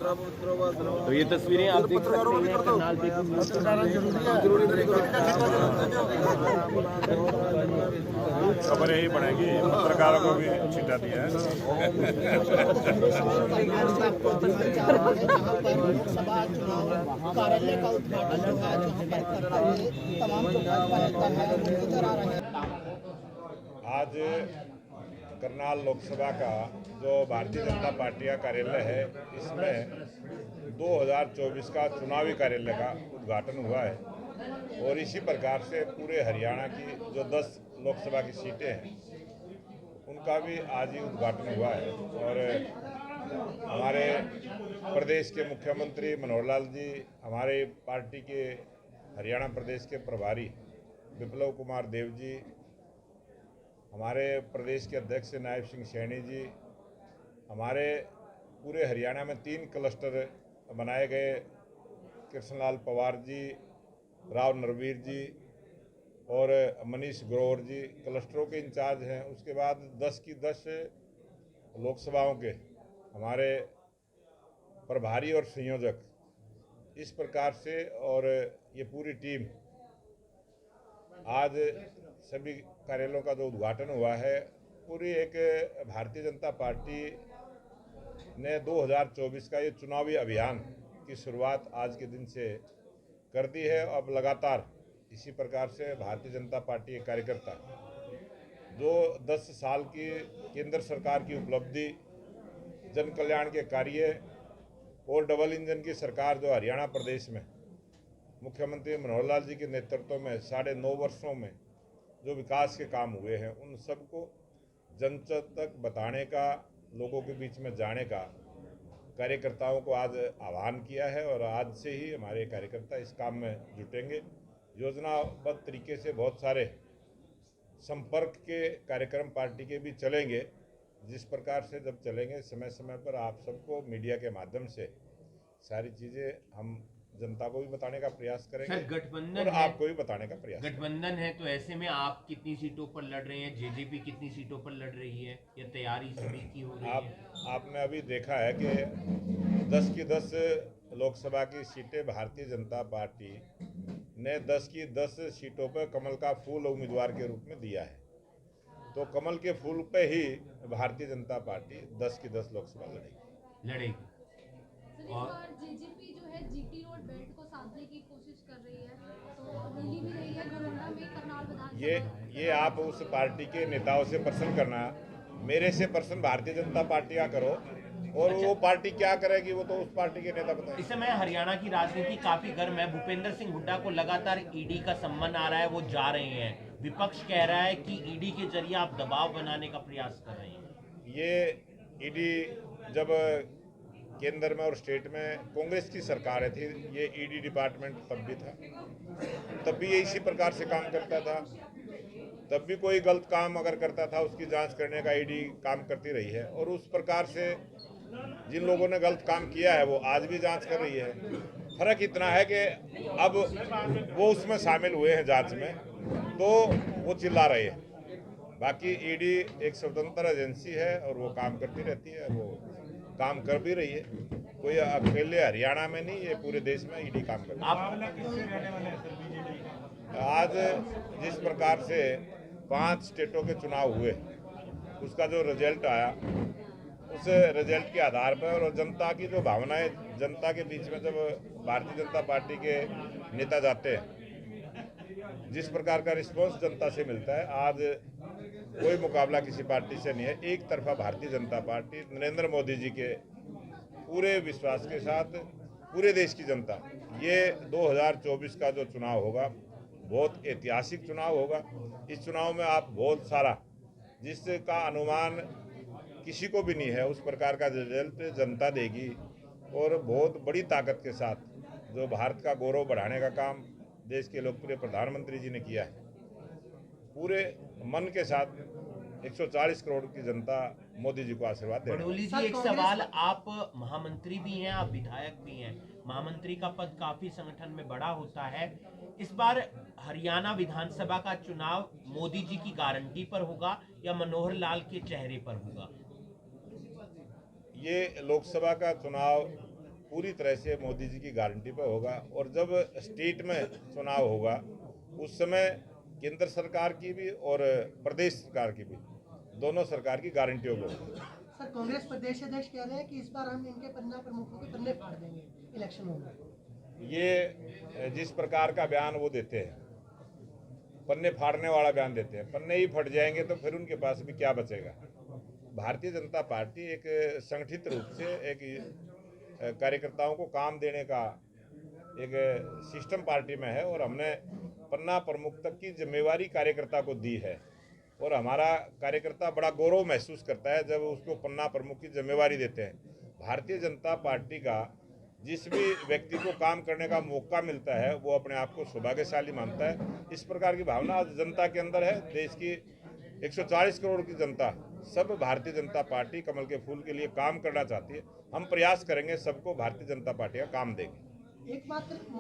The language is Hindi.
तो ये तस्वीरें आप देख सकते हैं करनाल खबर यही बढ़ेगी, पत्रकारों को भी छिटा दिया है। लोकसभा चुनाव कार्यालय का उद्घाटन जो है तमाम नजर आ रहे हैं। आज करनाल लोकसभा का जो भारतीय जनता पार्टी का कार्यालय है, इसमें 2024 का चुनावी कार्यालय का उद्घाटन हुआ है और इसी प्रकार से पूरे हरियाणा की जो 10 लोकसभा की सीटें हैं उनका भी आज ही उद्घाटन हुआ है। और हमारे प्रदेश के मुख्यमंत्री मनोहर लाल जी, हमारे पार्टी के हरियाणा प्रदेश के प्रभारी विप्लव कुमार देव जी, हमारे प्रदेश के अध्यक्ष नायब सिंह सैनी जी, हमारे पूरे हरियाणा में 3 क्लस्टर बनाए गए, कृष्णलाल पवार जी, राव नरवीर जी और मनीष ग्रोवर जी क्लस्टरों के इंचार्ज हैं। उसके बाद 10 की 10 लोकसभाओं के हमारे प्रभारी और संयोजक, इस प्रकार से और ये पूरी टीम आज सभी कार्यालयों का जो उद्घाटन हुआ है, पूरी एक भारतीय जनता पार्टी ने 2024 का ये चुनावी अभियान की शुरुआत आज के दिन से कर दी है। अब लगातार इसी प्रकार से भारतीय जनता पार्टी के कार्यकर्ता जो 10 साल की केंद्र सरकार की उपलब्धि, जन कल्याण के कार्य और डबल इंजन की सरकार जो हरियाणा प्रदेश में मुख्यमंत्री मनोहर लाल जी के नेतृत्व में 9.5 वर्षों में जो विकास के काम हुए हैं, उन सबको जन तक बताने का, लोगों के बीच में जाने का कार्यकर्ताओं को आज आह्वान किया है। और आज से ही हमारे कार्यकर्ता इस काम में जुटेंगे। योजनाबद्ध तरीके से बहुत सारे संपर्क के कार्यक्रम पार्टी के भी चलेंगे, जिस प्रकार से जब चलेंगे समय समय पर आप सबको मीडिया के माध्यम से सारी चीज़ें हम जनता को भी बताने का प्रयास करेंगे। सर, गठबंधन और आपको भी बताने का प्रयास। गठबंधन है तो ऐसे में आप कितनी सीटों पर लड़ रहे हैं, जेजेपी कितनी सीटों पर लड़ रही है, या तैयारी सभी की हो रही है? आपने अभी देखा है कि 10 की 10 लोकसभा की सीटें भारतीय जनता पार्टी ने 10 की 10 सीटों पर कमल का फूल उम्मीदवार के रूप में दिया है। तो कमल के फूल पे ही भारतीय जनता पार्टी 10 की 10 लोकसभा लड़ेगी। और जेजेपी जो है जीटी रोड बेल्ट को साधने की कोशिश कर रही है, तो दिल्ली भी रही है, गठबंधन में करनाल विधानसभा। ये आप उस पार्टी के नेताओं से प्रश्न करना, मेरे से प्रश्न भारतीय जनता पार्टी का करो, और वो पार्टी क्या करेगी वो तो उस पार्टी के नेता बताएंगे। इस समय हरियाणा की राजनीति काफी गर्म है। भूपेंद्र सिंह हुड्डा को लगातार ईडी का सम्मन आ रहा है, वो जा रहे हैं। विपक्ष कह रहा है कि ईडी के जरिए आप दबाव बनाने का प्रयास कर रहे हैं। ये ईडी जब केंद्र में और स्टेट में कांग्रेस की सरकारें थी, ये ईडी डिपार्टमेंट तब भी था, तब भी ये इसी प्रकार से काम करता था। तब भी कोई गलत काम अगर करता था उसकी जांच करने का ईडी काम करती रही है। और उस प्रकार से जिन लोगों ने गलत काम किया है वो आज भी जांच कर रही है। फर्क इतना है कि अब वो उसमें शामिल हुए हैं जांच में, तो वो चिल्ला रहे हैं। बाकी ईडी एक स्वतंत्र एजेंसी है और वो काम करती रहती है, वो काम कर भी रही है। कोई अकेले हरियाणा में नहीं, ये पूरे देश में ईडी काम कर रही है। आज जिस प्रकार से 5 स्टेटों के चुनाव हुए, उसका जो रिजल्ट आया, उस रिजल्ट के आधार पर और जनता की जो भावनाएं, जनता के बीच में जब भारतीय जनता पार्टी के नेता जाते हैं, जिस प्रकार का रिस्पांस जनता से मिलता है, आज कोई मुकाबला किसी पार्टी से नहीं है। एक तरफा भारतीय जनता पार्टी नरेंद्र मोदी जी के पूरे विश्वास के साथ पूरे देश की जनता, ये 2024 का जो चुनाव होगा बहुत ऐतिहासिक चुनाव होगा। इस चुनाव में आप बहुत सारा, जिसका अनुमान किसी को भी नहीं है, उस प्रकार का रिजल्ट जनता देगी। और बहुत बड़ी ताकत के साथ जो भारत का गौरव बढ़ाने का काम देश के लोकप्रिय प्रधानमंत्री जी ने किया है, पूरे मन के साथ 140 करोड़ की जनता मोदी जी को आशीर्वाद दे। बड़ोली जी, एक सवाल, आप महामंत्री भी हैं, आप विधायक भी हैं। महामंत्री का पद काफी संगठन में बड़ा होता है। इस बार हरियाणा विधानसभा का चुनाव मोदी जी की गारंटी पर होगा या मनोहर लाल के चेहरे पर होगा? ये लोकसभा का चुनाव पूरी तरह से मोदी जी की गारंटी पर होगा। और जब स्टेट में चुनाव होगा उस समय केंद्र सरकार की भी और प्रदेश सरकार की भी, दोनों सरकार की गारंटियों को होगा। सर, कांग्रेस प्रदेश अध्यक्ष कह रहे हैं कि इस बार हम इनके पन्ना प्रमुखों के पन्ने फाड़ देंगे इलेक्शन में। ये जिस प्रकार का बयान वो देते हैं, पन्ने फाड़ने वाला बयान देते हैं, पन्ने ही फट जाएंगे तो फिर उनके पास भी क्या बचेगा। भारतीय जनता पार्टी एक संगठित रूप से एक कार्यकर्ताओं को काम देने का एक सिस्टम पार्टी में है और हमने पन्ना प्रमुख तक की जिम्मेवारी कार्यकर्ता को दी है और हमारा कार्यकर्ता बड़ा गौरव महसूस करता है जब उसको पन्ना प्रमुख की जिम्मेवारी देते हैं। भारतीय जनता पार्टी का जिस भी व्यक्ति को काम करने का मौका मिलता है वो अपने आप को सौभाग्यशाली मानता है। इस प्रकार की भावना आज जनता के अंदर है। देश की 140 करोड़ की जनता सब भारतीय जनता पार्टी कमल के फूल के लिए काम करना चाहती है। हम प्रयास करेंगे, सबको भारतीय जनता पार्टी का काम देंगे। एक बात मोदी